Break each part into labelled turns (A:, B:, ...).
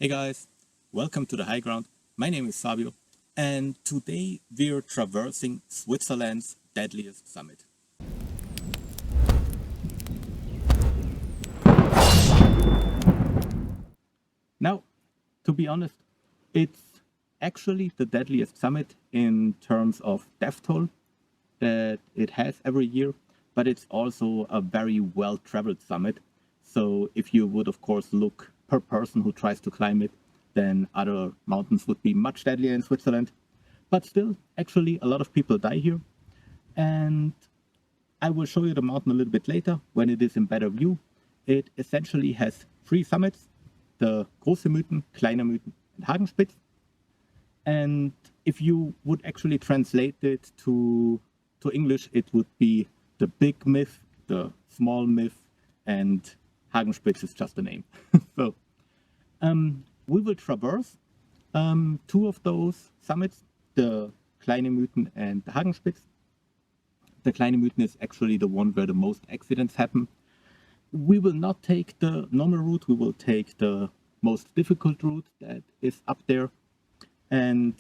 A: Hey guys, welcome to the high ground. My name is Fabio, and today we're traversing Switzerland's deadliest summit. Now, to be honest, it's actually the deadliest summit in terms of death toll that it has every year, but it's also a very well traveled summit. So, if you would, of course, look per person who tries to climb it, then other mountains would be much deadlier in Switzerland. But still, actually, a lot of people die here. And I will show you the mountain a little bit later when it is in better view. It essentially has three summits: the Große Mythen, Kleine Mythen, and Hagenspitz. And if you would actually translate it to English, it would be the big myth, the small myth, and Hagenspitz is just a name. So we will traverse two of those summits, the Kleine Mythen and the Hagenspitz. The Kleine Mythen is actually the one where the most accidents happen. We will not take the normal route, we will take the most difficult route that is up there. And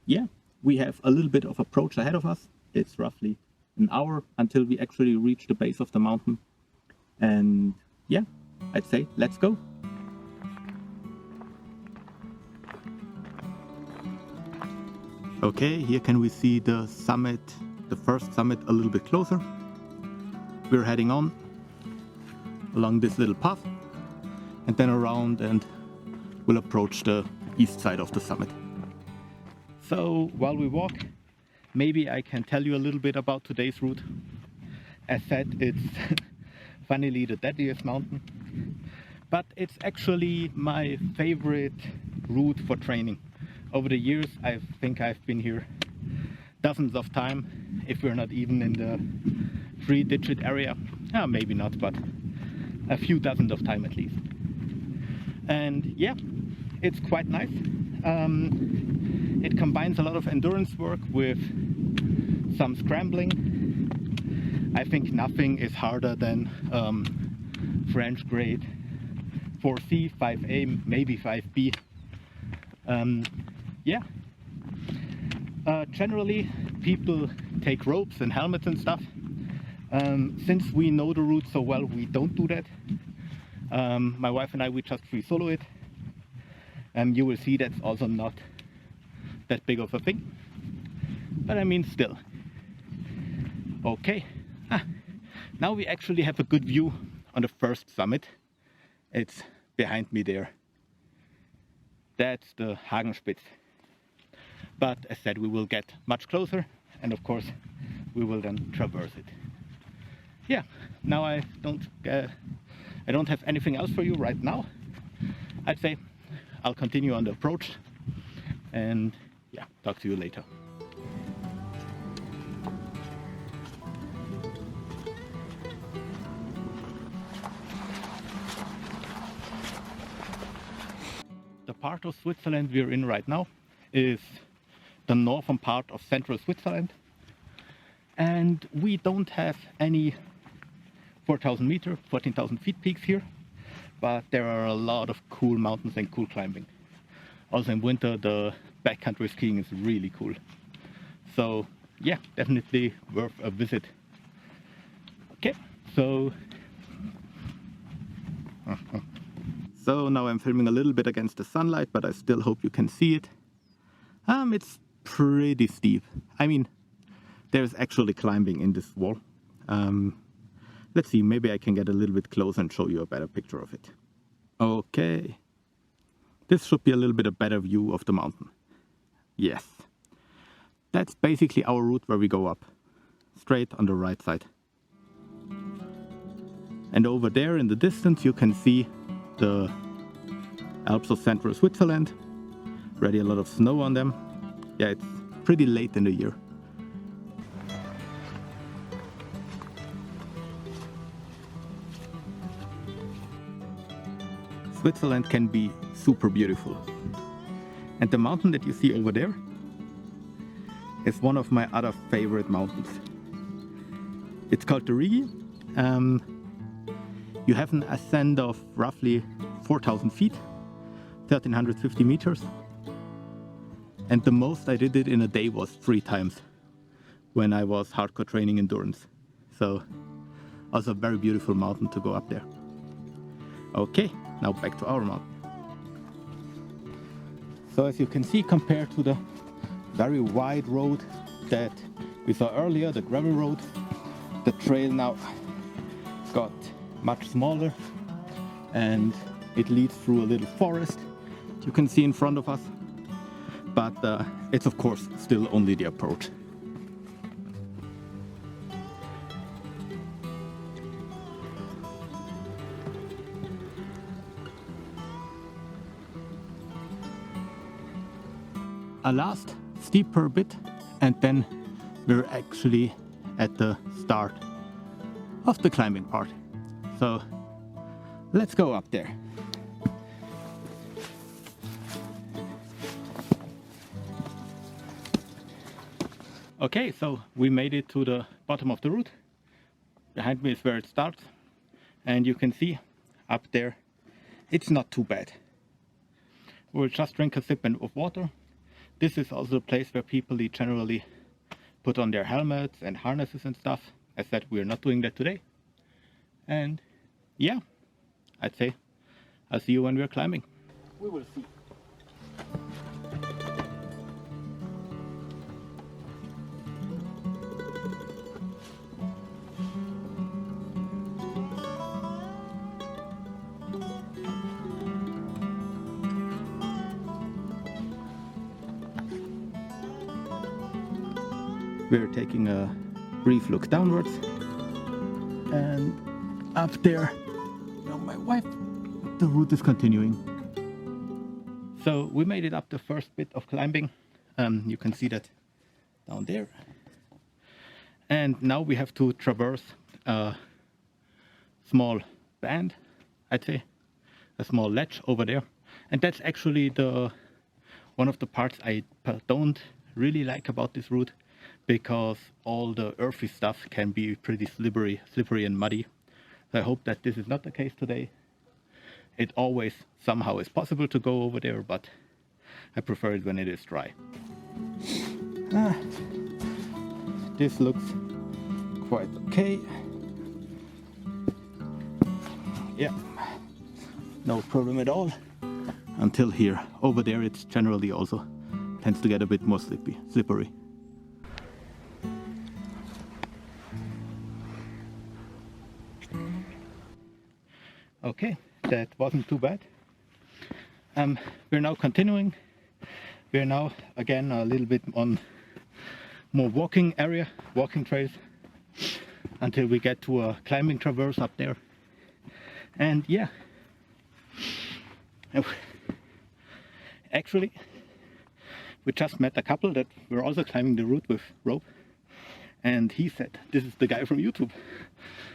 A: yeah, we have a little bit of approach ahead of us. It's roughly an hour until we actually reach the base of the mountain. And yeah, I'd say let's go. Okay, here can we see the summit, the first summit, a little bit closer. We're heading on along this little path and then around, and we'll approach the east side of the summit. So while we walk, maybe I can tell you a little bit about today's route. As said, it's funnily the deadliest mountain, but it's actually my favorite route for training. Over the years, I think I've been here dozens of times, if we're not even in the 3-digit area. Maybe not, but a few dozens of times at least. And yeah, it's quite nice. It combines a lot of endurance work with some scrambling. I think nothing is harder than French grade 4C, 5A, maybe 5B. Yeah. Generally, people take ropes and helmets and stuff. Since we know the route so well, we don't do that. My wife and I, we just free solo it. You will see that's also not that big of a thing. But I mean, still. Okay. Now we actually have a good view on the first summit. It's behind me there. That's the Hagenspitz. But as said, we will get much closer, and of course we will then traverse it. Yeah, now I don't have anything else for you right now. I'd say I'll continue on the approach, and yeah, talk to you later. The part of Switzerland we're in right now is the northern part of central Switzerland, and we don't have any 4,000 meter, 14,000 feet peaks here, but there are a lot of cool mountains and cool climbing. Also in winter, the backcountry skiing is really cool. So yeah, definitely worth a visit. Okay, so now I'm filming a little bit against the sunlight, but I still hope you can see it. It's pretty steep. I mean, there's actually climbing in this wall. Let's see, maybe I can get a little bit closer and show you a better picture of it. Okay. This should be a little bit a better view of the mountain. Yes. That's basically our route where we go up. Straight on the right side. And over there in the distance you can see the Alps of central Switzerland. Already a lot of snow on them. Yeah, it's pretty late in the year. Switzerland can be super beautiful. And the mountain that you see over there is one of my other favorite mountains. It's called the Rigi. You have an ascent of roughly 4,000 feet, 1,350 meters. And the most I did it in a day was 3 times when I was hardcore training endurance. So also a very beautiful mountain to go up there. Okay, now back to our mountain. So as you can see, compared to the very wide road that we saw earlier, the gravel road, the trail now got much smaller and it leads through a little forest you can see in front of us. But it's of course still only the approach. A last steeper bit and then we're actually at the start of the climbing part. So let's go up there. Okay, so we made it to the bottom of the route. Behind me is where it starts. And you can see up there, it's not too bad. We'll just drink a sip of water. This is also a place where people generally put on their helmets and harnesses and stuff. As said, we're not doing that today. And yeah, I'd say I'll see you when we're climbing. We will see. We're taking a brief look downwards, and up there, oh, my wife, the route is continuing. So we made it up the first bit of climbing. You can see that down there. And now we have to traverse a small band, I'd say, a small ledge over there. And that's actually one of the parts I don't really like about this route, because all the earthy stuff can be pretty slippery and muddy. So I hope that this is not the case today. It always somehow is possible to go over there, but I prefer it when it is dry. This looks quite okay. Yeah, no problem at all. Until here. Over there it's generally also tends to get a bit more slippery. Okay, that wasn't too bad. We're now continuing. We're now again a little bit on more walking trails, until we get to a climbing traverse up there. And yeah, actually we just met a couple that were also climbing the route with rope, and he said, "This is the guy from YouTube.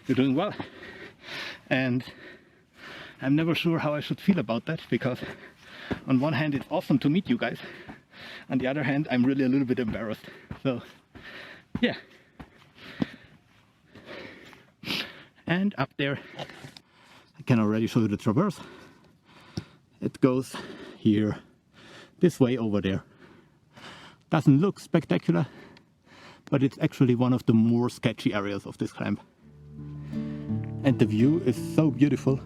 A: You're doing well." And I'm never sure how I should feel about that, because on one hand it's awesome to meet you guys, on the other hand I'm really a little bit embarrassed. So yeah. And up there I can already show you the traverse. It goes here, this way over there. Doesn't look spectacular, but it's actually one of the more sketchy areas of this climb. And the view is so beautiful.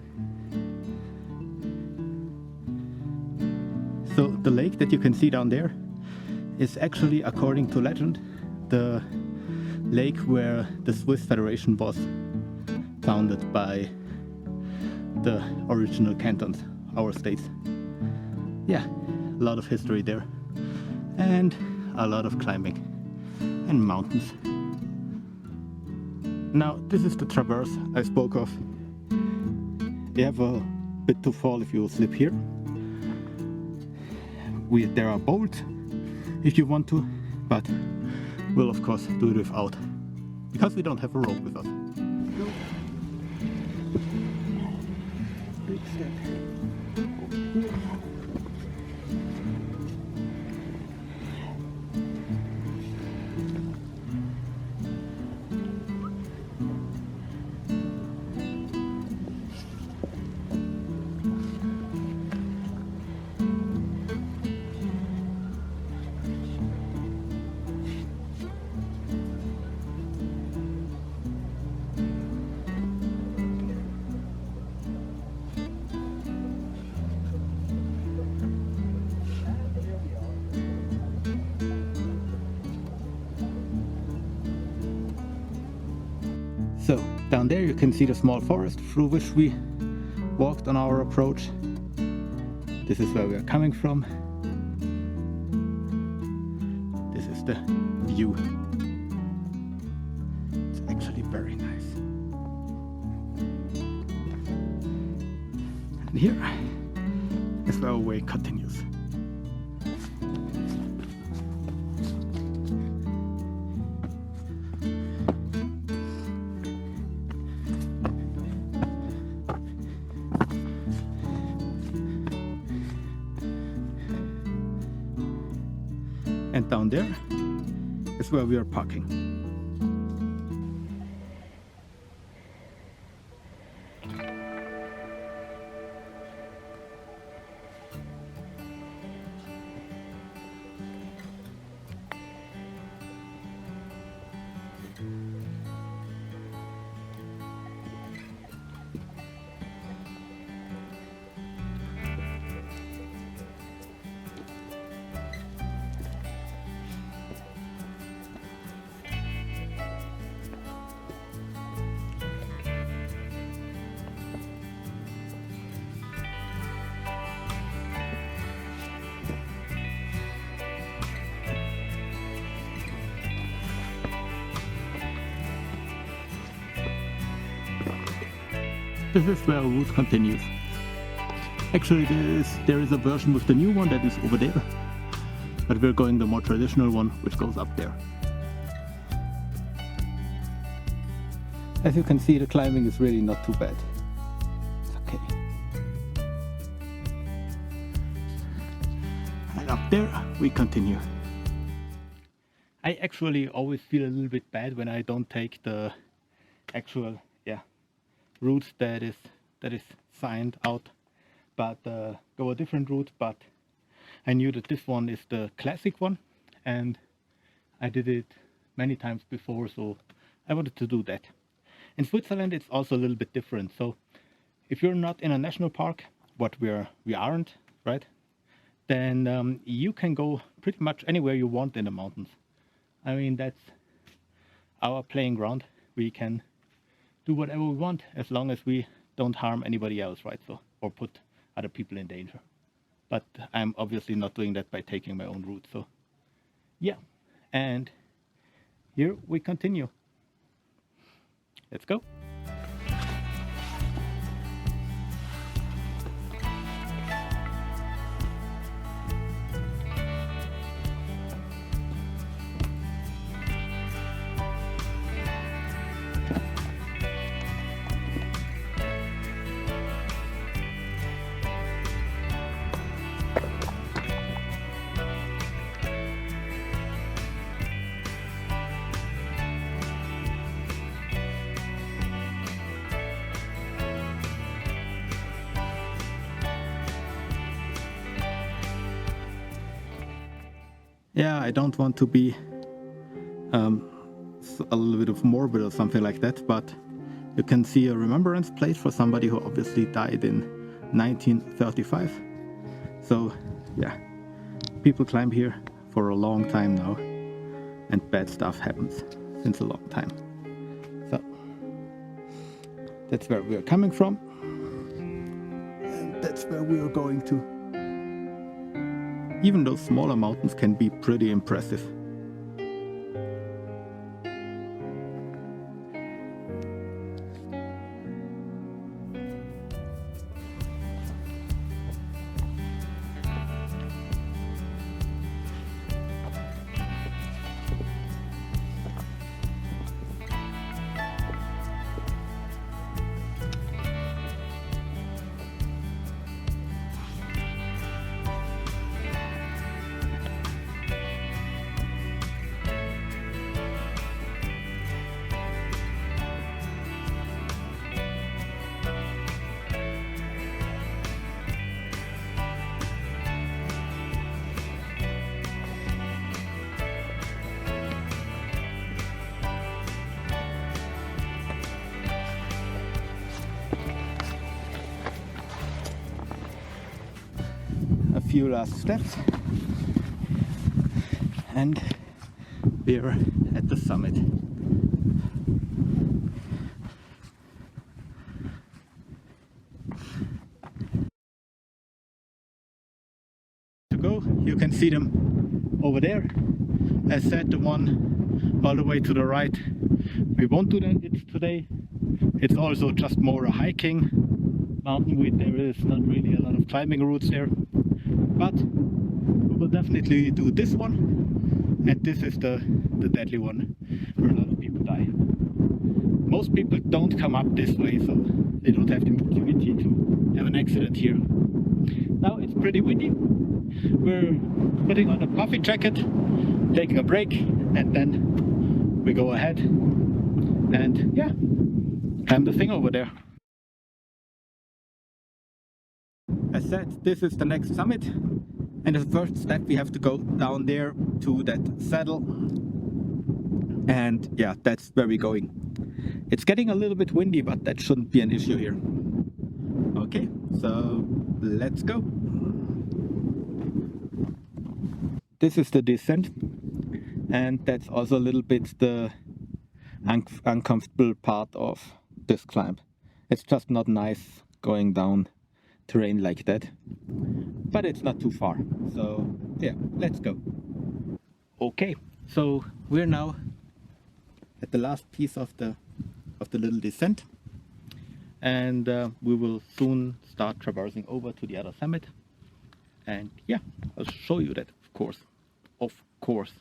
A: So the lake that you can see down there is actually, according to legend, the lake where the Swiss Federation was founded by the original cantons, our states. Yeah, a lot of history there, and a lot of climbing and mountains. Now this is the traverse I spoke of. You have a bit to fall if you slip here. There are bolts if you want to, but we'll of course do it without, because we don't have a rope with us. Big step. Down there you can see the small forest through which we walked on our approach. This is where we are coming from. This is the view. It's actually very nice. And here is where our way continues. And down there is where we are parking. This is where our route continues. Actually, there is a version with the new one that is over there, but we're going the more traditional one, which goes up there. As you can see, the climbing is really not too bad. It's okay. And up there we continue. I actually always feel a little bit bad when I don't take the actual route that is signed out, but go a different route. But I knew that this one is the classic one, and I did it many times before, so I wanted to do that. In Switzerland it's also a little bit different. So if you're not in a national park, what we aren't, right, then you can go pretty much anywhere you want in the mountains. I mean, that's our playing ground. We can do whatever we want as long as we don't harm anybody else, right? So, or put other people in danger. But I'm obviously not doing that by taking my own route. So yeah, and here we continue. Let's go. Yeah, I don't want to be a little bit of morbid or something like that, but you can see a remembrance plate for somebody who obviously died in 1935. So yeah, people climb here for a long time now, and bad stuff happens since a long time. So that's where we're coming from, and that's where we are going to. Even those smaller mountains can be pretty impressive. Few last steps and we're at the summit. go. You can see them over there. As said, the one all the way to the right, we won't do that today. It's also just more a hiking mountain width. There is not really a lot of climbing routes there, but we will definitely do this one, and this is the deadly one where a lot of people die. Most people don't come up this way, so they don't have the opportunity to have an accident here. Now it's pretty windy. We're putting on a puffy jacket, taking a break, and then we go ahead and yeah, climb the thing over there. As said, this is the next summit, and the first step we have to go down there to that saddle, and yeah, that's where we're going. It's getting a little bit windy, but that shouldn't be an issue here. Okay, so let's go. This is the descent, and that's also a little bit the uncomfortable part of this climb. It's just not nice going down terrain like that, but it's not too far, so yeah, let's go. Okay, so we're now at the last piece of the little descent, and we will soon start traversing over to the other summit, and yeah, I'll show you that, of course.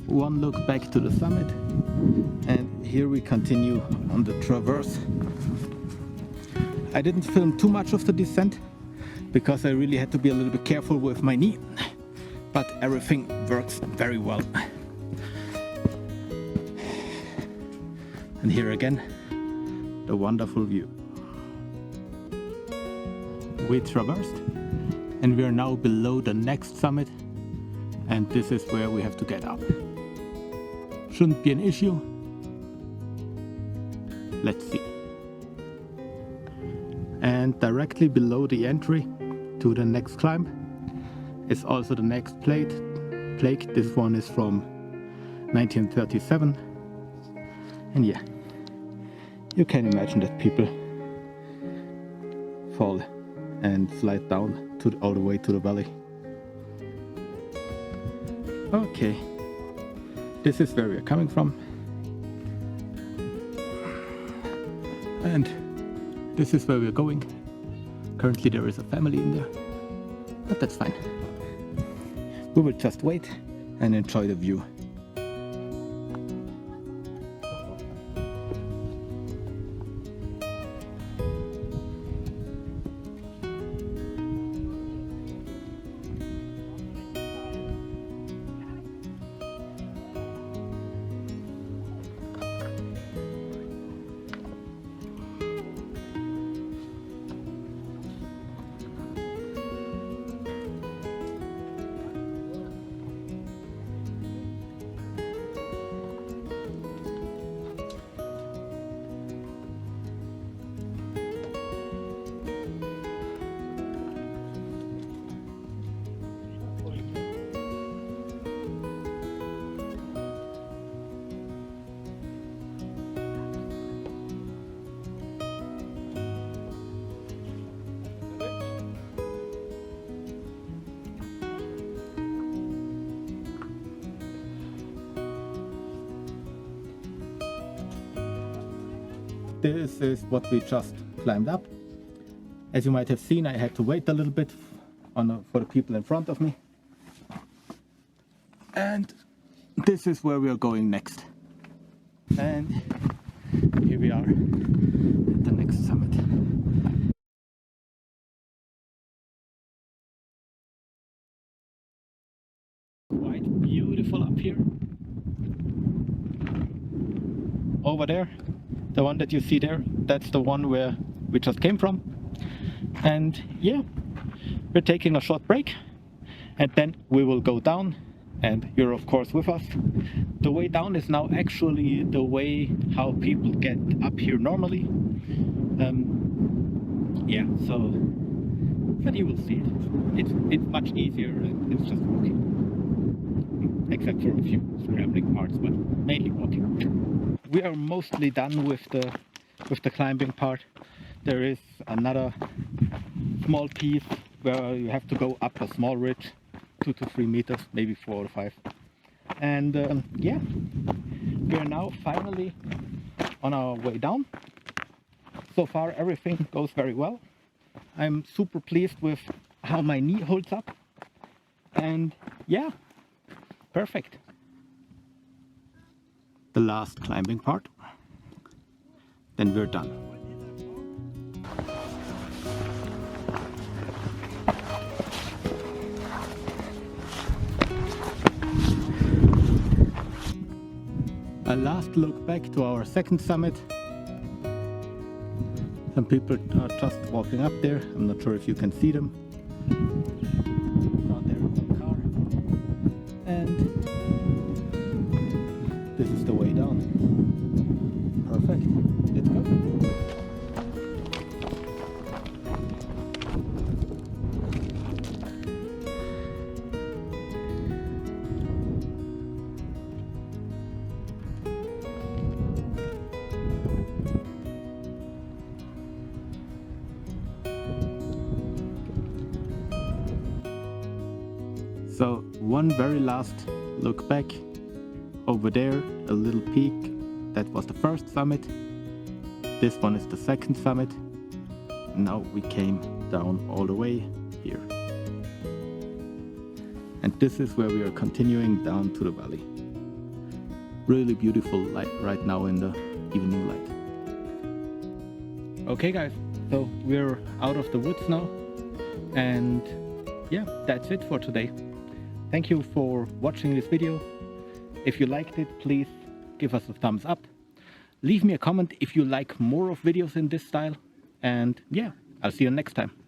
A: One look back to the summit, and here we continue on the traverse. I didn't film too much of the descent because I really had to be a little bit careful with my knee, but everything works very well. And here again, the wonderful view. We traversed, and we are now below the next summit, and this is where we have to get up. Shouldn't be an issue. Let's see. And directly below the entry to the next climb is also the next plaque. This one is from 1937, and yeah, you can imagine that people fall and slide down all the way to the valley. Okay, this is where we are coming from, and this is where we are going. Currently there is a family in there, but that's fine. We will just wait and enjoy the view. This is what we just climbed up. As you might have seen, I had to wait a little bit for the people in front of me. And this is where we are going next. And here we are at the next summit. Quite beautiful up here. Over there, the one that you see there, that's the one where we just came from. And yeah, we're taking a short break, and then we will go down, and you're of course with us. The way down is now actually the way how people get up here normally. Yeah, so, but you will see it. It's much easier, and it's just walking, except for a few scrambling parts, but mainly walking. We are mostly done with the climbing part. There is another small piece where you have to go up a small ridge, 2 to 3 meters, maybe 4 or 5. And yeah, we are now finally on our way down. So far everything goes very well. I'm super pleased with how my knee holds up. And yeah, perfect. The last climbing part. Then we're done. A last look back to our second summit. Some people are just walking up there. I'm not sure if you can see them. Out there in the car. And this is the way down. Perfect. Let's go. So one very last look back. Over there, a little peak. That was the first summit. This one is the second summit. Now we came down all the way here. And this is where we are continuing down to the valley. Really beautiful light right now in the evening light. Okay guys, so we're out of the woods now. And yeah, that's it for today. Thank you for watching this video. If you liked it, please give us a thumbs up. Leave me a comment if you like more of videos in this style. And yeah, I'll see you next time.